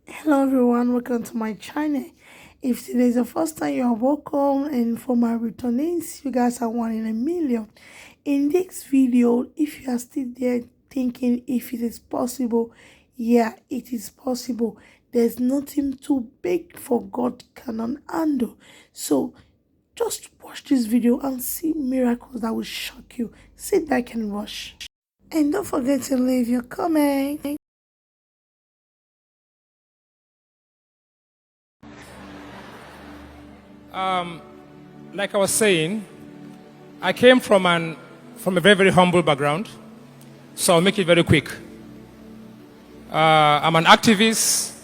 Hello everyone, welcome to my channel. If today is the first time you are welcome, and for my returnees, you guys are one in a million. In this video, if you are still there thinking if it is possible, yeah, it is possible. There's nothing too big for God cannot handle. So just watch this video and see miracles that will shock you. Sit back and watch, and don't forget to leave your comment. Like I was saying, I came from a very, very humble background, so I'll make it very quick. I'm an activist,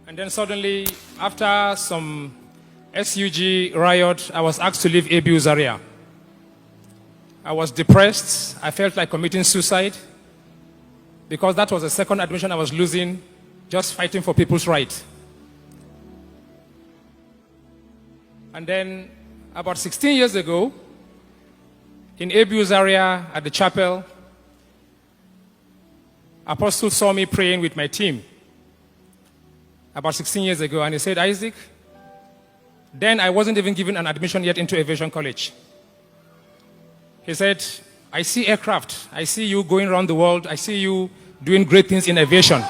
and then suddenly, after some SUG riot, I was asked to leave ABU Zaria. I was depressed. I felt like committing suicide because that was the second admission I was losing just fighting for people's rights. And then, about 16 years ago, in ABU's area at the chapel, Apostle saw me praying with my team about 16 years ago, and he said, Isaac, then I wasn't even given an admission yet into aviation college. He said, I see aircraft. I see you going around the world. I see you doing great things in aviation.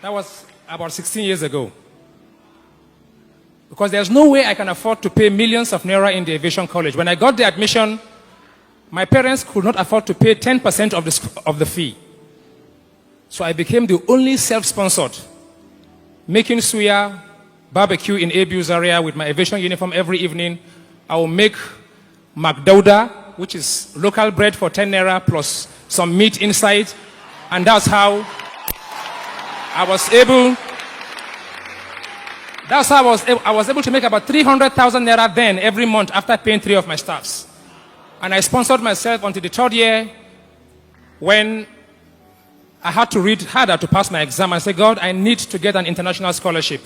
That was about 16 years ago. Because there's no way I can afford to pay millions of naira in the aviation college. When I got the admission, my parents could not afford to pay 10% of the fee. So I became the only self-sponsored, making suya, barbecue in ABU's area with my aviation uniform every evening. I will make magdauda, which is local bread for 10 naira plus some meat inside. And that's how I was able to make about 300,000 naira then every month after paying 3 of my staffs. And I sponsored myself until the 3rd year when I had to read harder to pass my exam. I said, God, I need to get an international scholarship.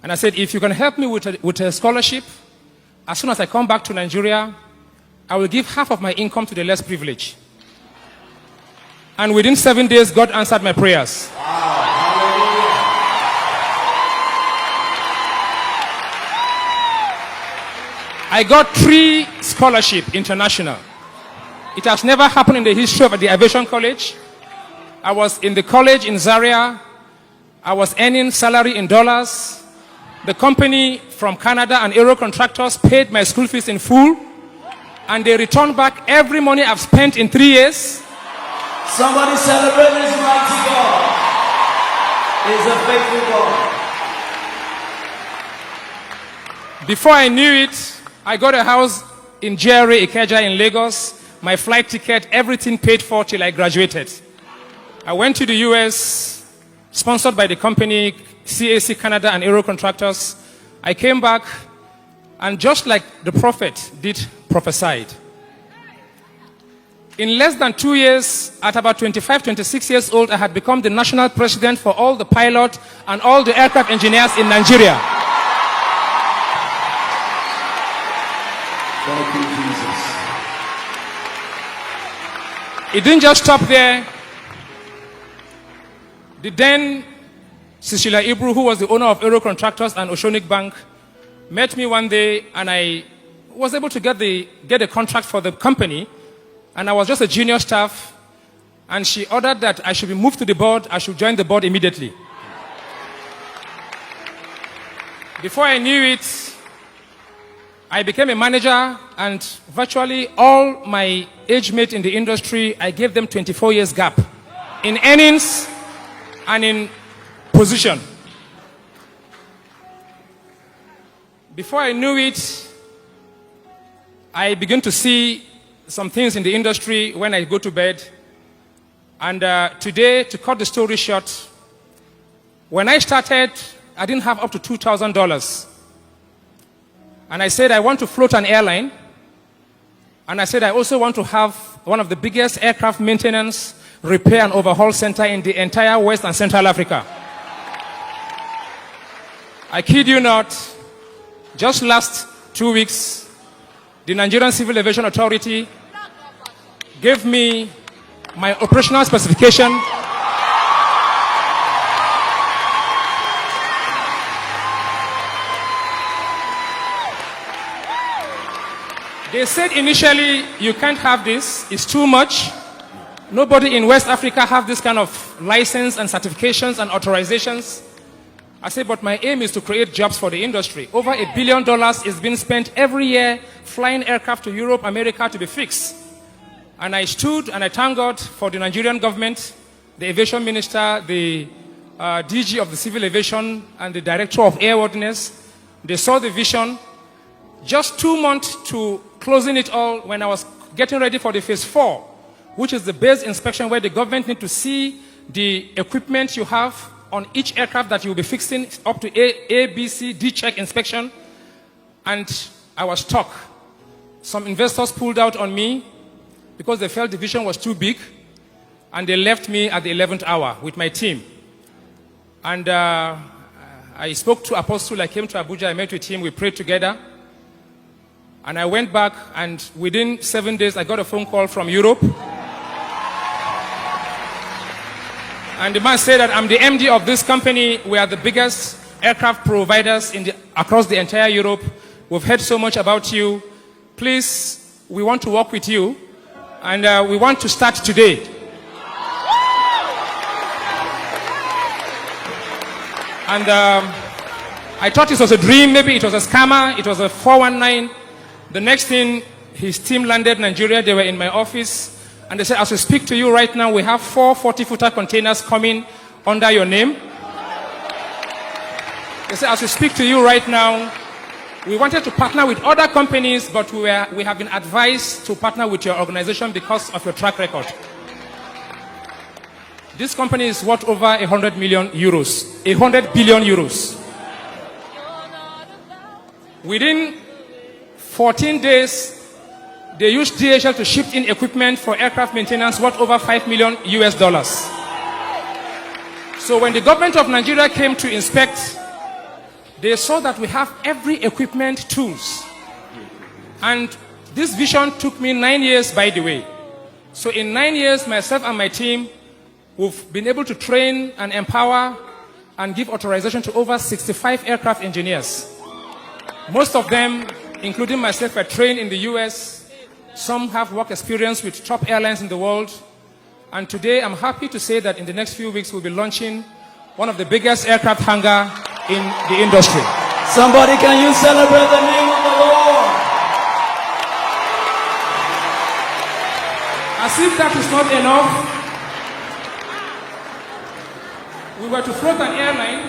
And I said, if you can help me with a scholarship, as soon as I come back to Nigeria, I will give half of my income to the less privileged. And within 7 days, God answered my prayers. I got 3 scholarships international. It has never happened in the history of the aviation college. I was in the college in Zaria. I was earning salary in dollars. The company from Canada and Aero Contractors paid my school fees in full. And they returned back every money I've spent in 3 years. Somebody celebrate this mighty God. He's a faithful God. Before I knew it, I got a house in GRA Ikeja in Lagos. My flight ticket, everything paid for till I graduated. I went to the US, sponsored by the company CAC Canada and Aero Contractors. I came back, and just like the prophet did prophesied. In less than 2 years, at about 25, 26 years old, I had become the national president for all the pilots and all the aircraft engineers in Nigeria. Thank you, Jesus. It didn't just stop there. The then Cecilia Ibru, who was the owner of Aero Contractors and Oceanic Bank, met me one day, and I was able to get a contract for the company. And I was just a junior staff, and she ordered that I should be moved to the board. I should join the board immediately. Before I knew it, I became a manager, and virtually all my age mates in the industry, I gave them 24 years gap in earnings and in position. Before I knew it, I began to see some things in the industry when I go to bed. And today, to cut the story short, when I started, I didn't have up to $2,000. And I said, I want to float an airline. And I said, I also want to have one of the biggest aircraft maintenance repair and overhaul center in the entire West and Central Africa. I kid you not, just last 2 weeks, the Nigerian Civil Aviation Authority gave me my operational specification They said initially, you can't have this, it's too much. Nobody in West Africa have this kind of license and certifications and authorizations. I said, but my aim is to create jobs for the industry. Over $1 billion is being spent every year flying aircraft to Europe, America to be fixed. And I stood and I thank God for the Nigerian government, the aviation minister, the DG of the civil aviation, and the director of airworthiness. They saw the vision. Just 2 months to closing it all, when I was getting ready for the phase 4, which is the base inspection where the government need to see the equipment you have on each aircraft that you'll be fixing up to A, B, C, D check inspection. And I was stuck. Some investors pulled out on me because they felt the vision was too big, and they left me at the 11th hour with my team. And I spoke to Apostle. I came to Abuja. I met with him. We prayed together. And I went back, and within 7 days, I got a phone call from Europe. And the man said that I'm the MD of this company. We are the biggest aircraft providers across the entire Europe. We've heard so much about you. Please, we want to work with you. And we want to start today. And I thought it was a dream. Maybe it was a scammer. It was a 419. The next thing, his team landed in Nigeria. They were in my office. And they said, as we speak to you right now, we have 4 40-footer containers coming under your name. They said, as we speak to you right now, we wanted to partner with other companies, but we have been advised to partner with your organization because of your track record. This company is worth over 100 million euros, 100 billion euros. Within 14 days, they used DHL to ship in equipment for aircraft maintenance worth over $5 million US. So when the government of Nigeria came to inspect, they saw that we have every equipment tools. And this vision took me 9 years, by the way. So in 9 years, myself and my team, we've been able to train and empower and give authorization to over 65 aircraft engineers. Most of them, including myself, were trained in the US. Some have work experience with top airlines in the world. And today, I'm happy to say that in the next few weeks, we'll be launching one of the biggest aircraft hangar in the industry. Somebody, can you celebrate the name of the Lord? As if that is not enough, we were to float an airline,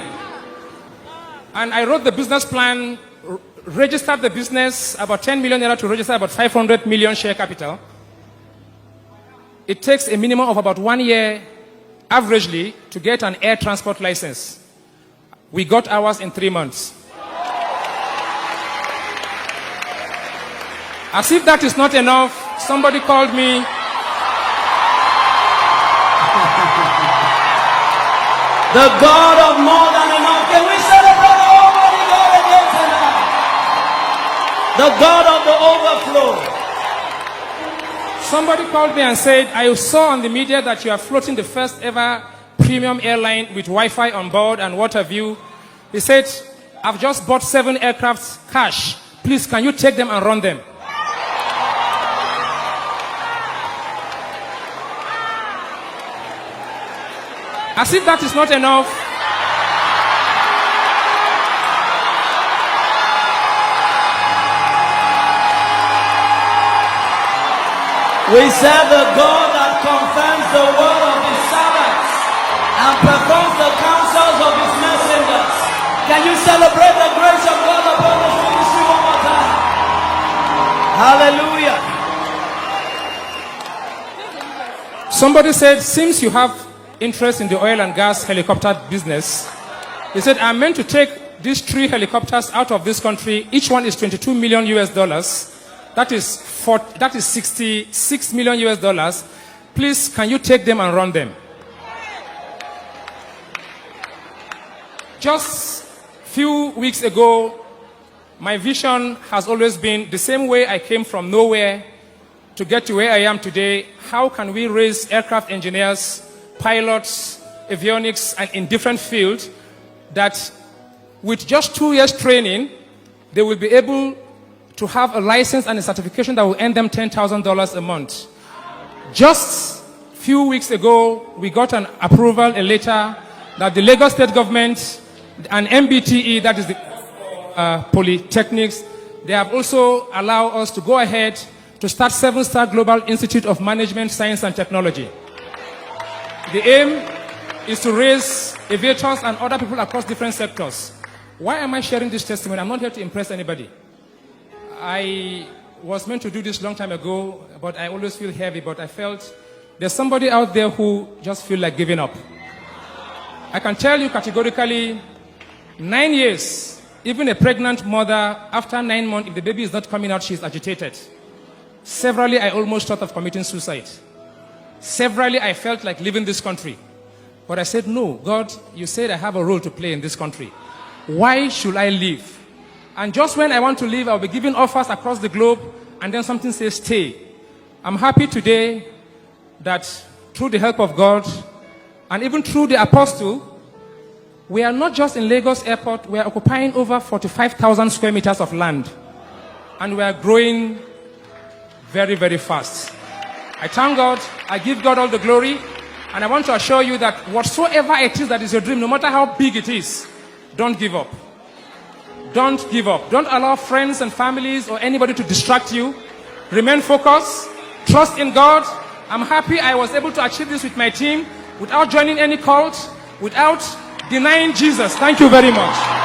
and I wrote the business plan, registered the business, about 10 million naira to register about 500 million share capital. It takes a minimum of about 1 year, averagely, to get an air transport license. We got ours in 3 months. As if that is not enough, somebody called me. The God of more than enough. Can we celebrate the Almighty God again tonight? The God of the overflow. Somebody called me and said, I saw on the media that you are floating the first ever premium airline with Wi-Fi on board and what have you. He said, I've just bought 7 aircrafts cash. Please, can you take them and run them? As if that is not enough, we serve the God that confirms the word of his servants and performs the counsels of his messengers. Can you celebrate the grace of God upon this ministry one more time? Hallelujah. somebody said, since you have interest in the oil and gas helicopter business, he said, I'm meant to take these 3 helicopters out of this country. Each one is 22 million US dollars. That is 66 million US dollars. Please, can you take them and run them? Just few weeks ago, my vision has always been the same way I came from nowhere to get to where I am today. How can we raise aircraft engineers, pilots, avionics, and in different fields that with just 2 years training, they will be able to have a license and a certification that will earn them $10,000 a month. Just a few weeks ago, we got an approval, a letter, that the Lagos State government and MBTE, that is the polytechnics, they have also allowed us to go ahead to start 7-Star Global Institute of Management, Science and Technology. The aim is to raise aviators and other people across different sectors. Why am I sharing this testimony? I'm not here to impress anybody. I was meant to do this long time ago, but I always feel heavy, but I felt there's somebody out there who just feel like giving up. I can tell you categorically, 9 years, even a pregnant mother, after 9 months, if the baby is not coming out, she's agitated. Severally, I almost thought of committing suicide. Severally, I felt like leaving this country. But I said, no, God, you said I have a role to play in this country. Why should I leave? And just when I want to leave, I'll be given offers across the globe, and then something says stay. I'm happy today that through the help of God, and even through the apostle, we are not just in Lagos Airport, we are occupying over 45,000 square meters of land. And we are growing very, very fast. I thank God, I give God all the glory, and I want to assure you that whatsoever it is that is your dream, no matter how big it is, don't give up. Don't give up. Don't allow friends and families or anybody to distract you. Remain focused. Trust in God. I'm happy I was able to achieve this with my team without joining any cult, without denying Jesus. Thank you very much.